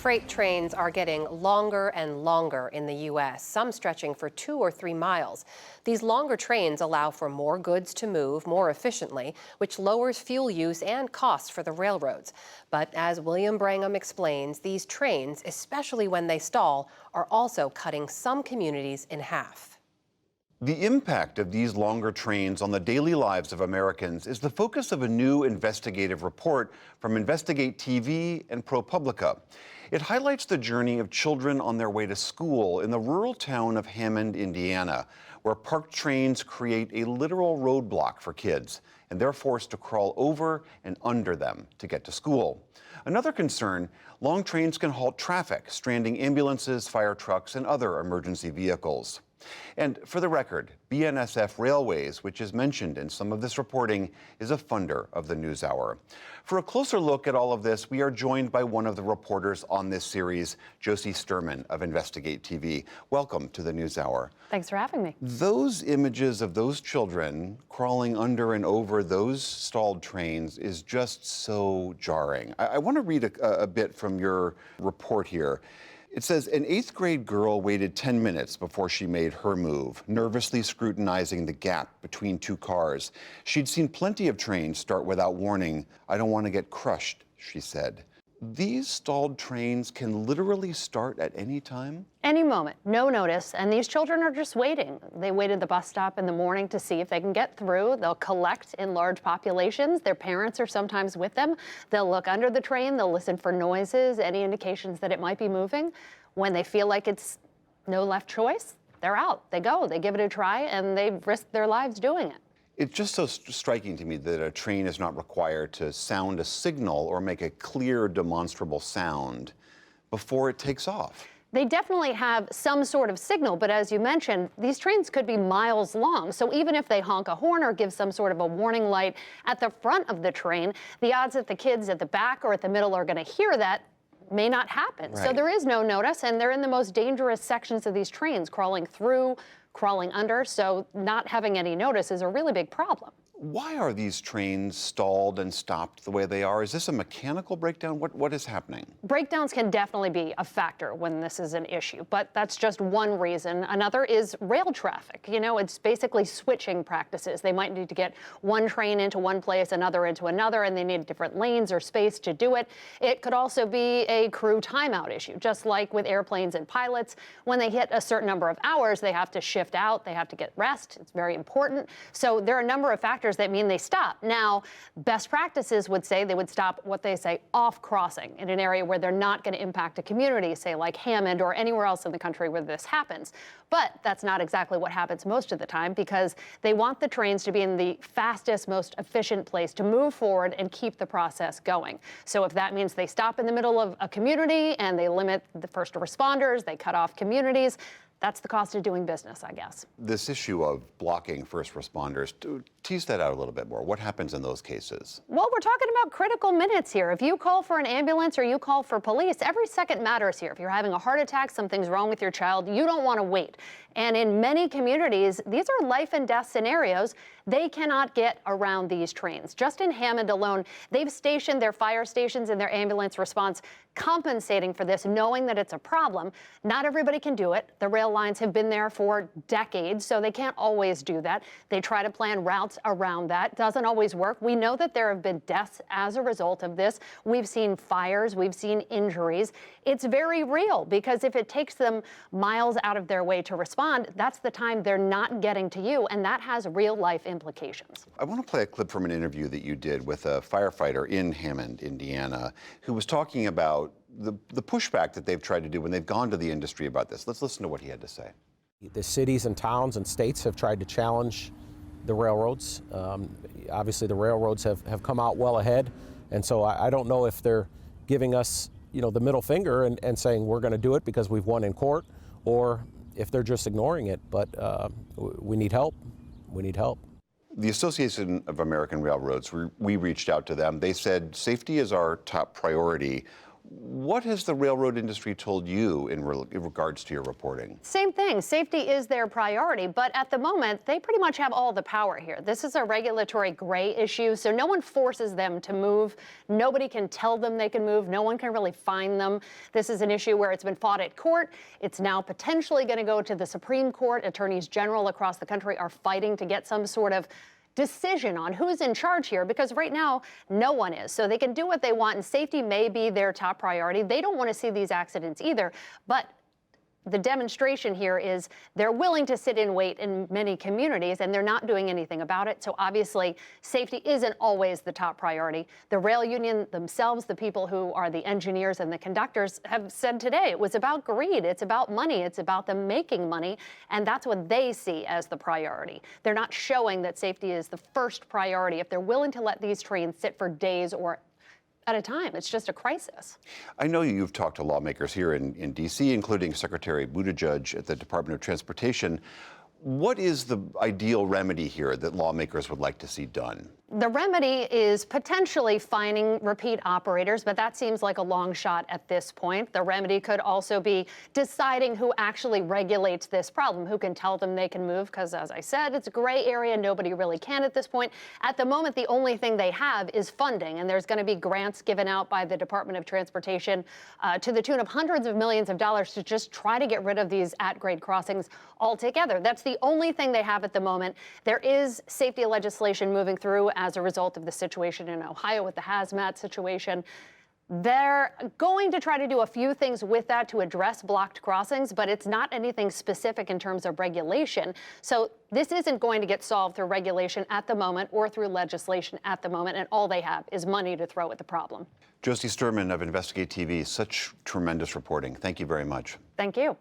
Freight trains are getting longer and longer in the U.S., some stretching for 2 or 3 miles. These longer trains allow for more goods to move more efficiently, which lowers fuel use and costs for the railroads. But as William Brangham explains, these trains, especially when they stall, are also cutting some communities in half. The impact of these longer trains on the daily lives of Americans is the focus of a new investigative report from Investigate TV and ProPublica. It highlights the journey of children on their way to school in the rural town of Hammond, Indiana, where parked trains create a literal roadblock for kids, and they're forced to crawl over and under them to get to school. Another concern, long trains can halt traffic, stranding ambulances, fire trucks, and other emergency vehicles. And for the record, BNSF Railways, which is mentioned in some of this reporting, is a funder of the NewsHour. For a closer look at all of this, we are joined by one of the reporters on this series, Josie Sturman of Investigate TV. Welcome to the NewsHour. Thanks for having me. Those images of those children crawling under and over those stalled trains is just so jarring. I want to read a bit from your report here. It says, an 8th grade girl waited 10 minutes before she made her move, nervously scrutinizing the gap between 2 cars. She'd seen plenty of trains start without warning. I don't want to get crushed, she said. These stalled trains can literally start at any time? Any moment, no notice, and these children are just waiting. They wait at the bus stop in the morning to see if they can get through. They'll collect in large populations. Their parents are sometimes with them. They'll look under the train, they'll listen for noises, any indications that it might be moving. When they feel like it's no left choice, they're out. They go, they give it a try, and they risk their lives doing it. It's just so striking to me that a train is not required to sound a signal or make a clear, demonstrable sound before it takes off. They definitely have some sort of signal, but as you mentioned, these trains could be miles long. So even if they honk a horn or give some sort of a warning light at the front of the train, the odds that the kids at the back or at the middle are going to hear that may not happen. Right. So there is no notice, and they're in the most dangerous sections of these trains, crawling through, crawling under, so not having any notice is a really big problem. Why are these trains stalled and stopped the way they are? Is this a mechanical breakdown? What is happening? Breakdowns can definitely be a factor when this is an issue, but that's just one reason. Another is rail traffic. You know, it's basically switching practices. They might need to get one train into one place, another into another, and they need different lanes or space to do it. It could also be a crew timeout issue, just like with airplanes and pilots. When they hit a certain number of hours, they have to shift out, they have to get rest. It's very important. So there are a number of factors that mean they stop. Now, best practices would say they would stop what they say off crossing in an area where they're not going to impact a community, say like Hammond or anywhere else in the country where this happens. But that's not exactly what happens most of the time, because they want the trains to be in the fastest, most efficient place to move forward and keep the process going. So if that means they stop in the middle of a community and they limit the first responders, they cut off communities, that's the cost of doing business, I guess. This issue of blocking first responders, tease that out a little bit more. What happens in those cases? Well, we're talking about critical minutes here. If you call for an ambulance or you call for police, every second matters here. If you're having a heart attack, something's wrong with your child, you don't want to wait. And in many communities, these are life and death scenarios. They cannot get around these trains. Just in Hammond alone, they've stationed their fire stations and their ambulance response compensating for this, knowing that it's a problem. Not everybody can do it. The rail lines have been there for decades, so they can't always do that. They try to plan routes around that. Doesn't always work. We know that there have been deaths as a result of this. We've seen fires. We've seen injuries. It's very real, because if it takes them miles out of their way to respond, that's the time they're not getting to you, and that has real life implications. I want to play a clip from an interview that you did with a firefighter in Hammond, Indiana, who was talking about the pushback that they've tried to do when they've gone to the industry about this. Let's listen to what he had to say. The cities and towns and states have tried to challenge the railroads. Obviously, the railroads have come out well ahead, and so I don't know if they're giving us, the middle finger and saying we're going to do it because we've won in court, or if they're just ignoring it. But we need help. We need help. The Association of American Railroads, we reached out to them. They said safety is our top priority. What has the railroad industry told you in regards to your reporting? Same thing. Safety is their priority, but at the moment, they pretty much have all the power here. This is a regulatory gray issue, so no one forces them to move. Nobody can tell them they can move. No one can really fine them. This is an issue where it's been fought at court. It's now potentially going to go to the Supreme Court. Attorneys general across the country are fighting to get some sort of decision on who's in charge here, because right now no one is. So they can do what they want, and safety may be their top priority. They don't want to see these accidents either, but the demonstration here is they're willing to sit and wait in many communities, and they're not doing anything about it. So obviously, safety isn't always the top priority. The rail union themselves, the people who are the engineers and the conductors, have said today it was about greed. It's about money. It's about them making money, and that's what they see as the priority. They're not showing that safety is the first priority if they're willing to let these trains sit for days or at a time. It's just a crisis. I know you've talked to lawmakers here in D.C., including Secretary Buttigieg at the Department of Transportation. What is the ideal remedy here that lawmakers would like to see done? The remedy is potentially fining repeat operators, but that seems like a long shot at this point. The remedy could also be deciding who actually regulates this problem, who can tell them they can move, because as I said, it's a gray area. Nobody really can at this point. At the moment, the only thing they have is funding, and there's going to be grants given out by the Department of Transportation to the tune of hundreds of millions of dollars to just try to get rid of these at-grade crossings altogether. That's the only thing they have at the moment. There is safety legislation moving through as a result of the situation in Ohio with the hazmat situation. They're going to try to do a few things with that to address blocked crossings, but it's not anything specific in terms of regulation. So this isn't going to get solved through regulation at the moment or through legislation at the moment, and all they have is money to throw at the problem. Josie Sturman of Investigate TV, such tremendous reporting. Thank you very much. Thank you.